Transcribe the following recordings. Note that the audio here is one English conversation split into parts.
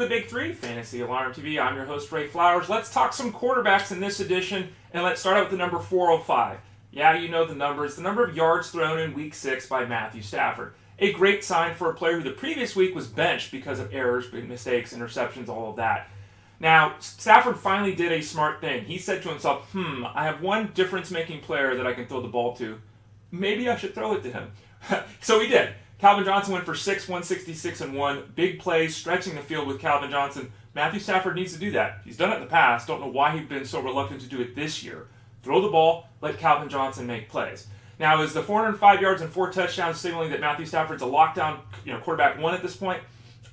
the Big Three, Fantasy Alarm TV. I'm your host, Ray Flowers. Let's talk some quarterbacks in this edition, and let's start out with the number 405. Yeah, you know the number. It's the number of yards thrown in Week 6 by Matthew Stafford. A great sign for a player who the previous week was benched because of errors, big mistakes, interceptions, all of that. Now, Stafford finally did a smart thing. He said to himself, I have one difference-making player that I can throw the ball to. Maybe I should throw it to him. So he did. Calvin Johnson went for 6, 166, and 1. Big plays, stretching the field with Calvin Johnson. Matthew Stafford needs to do that. He's done it in the past. Don't know why he's been so reluctant to do it this year. Throw the ball, let Calvin Johnson make plays. Now, is the 405 yards and 4 touchdowns signaling that Matthew Stafford's a lockdown quarterback one at this point?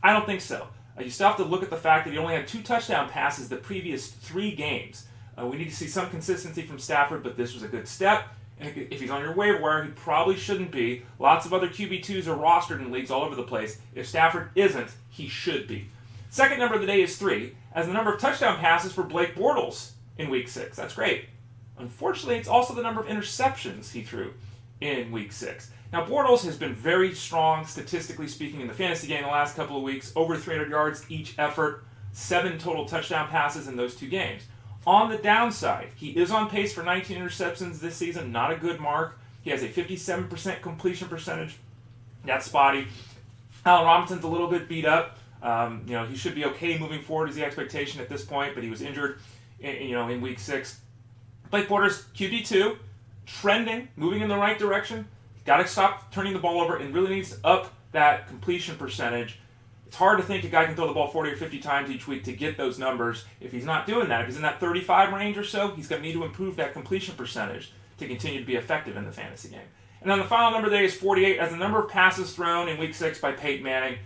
I don't think so. You still have to look at the fact that he only had 2 touchdown passes the previous 3 games. We need to see some consistency from Stafford, but this was a good step. And if he's on your waiver wire, he probably shouldn't be. Lots of other QB2s are rostered in leagues all over the place. If Stafford isn't, he should be. Second number of the day is 3, as the number of touchdown passes for Blake Bortles in Week 6. That's great. Unfortunately, it's also the number of interceptions he threw in Week 6. Now, Bortles has been very strong, statistically speaking, in the fantasy game the last couple of weeks. Over 300 yards each effort, 7 total touchdown passes in those 2 games. On the downside, he is on pace for 19 interceptions this season. Not a good mark. He has a 57% completion percentage. That's spotty. Allen Robinson's a little bit beat up. He should be okay moving forward is the expectation at this point, but he was injured in Week 6. Blake Bortles, QB2, trending, moving in the right direction. Got to stop turning the ball over and really needs to up that completion percentage. It's hard to think a guy can throw the ball 40 or 50 times each week to get those numbers. If he's not doing that, if he's in that 35 range or so, he's going to need to improve that completion percentage to continue to be effective in the fantasy game. And then the final number there is 48, as the number of passes thrown in Week 6 by Peyton Manning.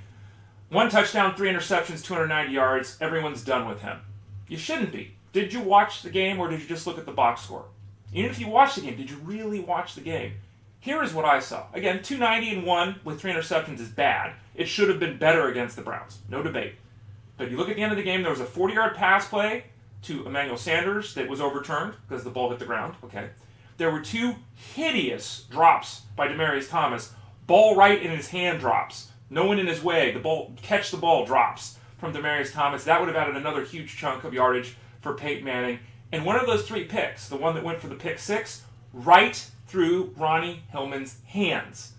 1 touchdown, 3 interceptions, 290 yards. Everyone's done with him. You shouldn't be. Did you watch the game, or did you just look at the box score? Even if you watched the game, did you really watch the game? Here is what I saw. Again, 290 and 1 with 3 interceptions is bad. It should have been better against the Browns. No debate. But you look at the end of the game, there was a 40-yard pass play to Emmanuel Sanders that was overturned because the ball hit the ground. Okay. There were 2 hideous drops by Demaryius Thomas. Ball right in his hand drops. No one in his way. Catch the ball drops from Demaryius Thomas. That would have added another huge chunk of yardage for Peyton Manning. And one of those 3 picks, the one that went for the pick 6, right through Ronnie Hillman's hands.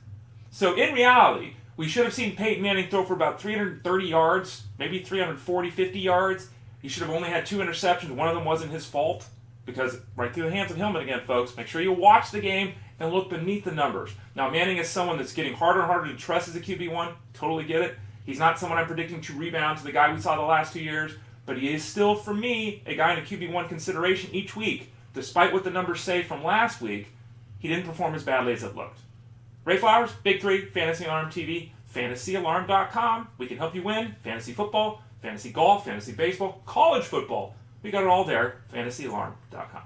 So in reality, we should have seen Peyton Manning throw for about 330 yards, maybe 340, 50 yards. He should have only had 2 interceptions. One of them wasn't his fault, because right through the hands of Hillman again, folks. Make sure you watch the game and look beneath the numbers. Now, Manning is someone that's getting harder and harder to trust as a QB1. Totally get it. He's not someone I'm predicting to rebound to the guy we saw the last 2 years, but he is still, for me, a guy in a QB1 consideration each week. Despite what the numbers say from last week, he didn't perform as badly as it looked. Ray Flowers, Big 3, Fantasy Alarm TV, FantasyAlarm.com. We can help you win fantasy football, fantasy golf, fantasy baseball, college football. We got it all there, FantasyAlarm.com.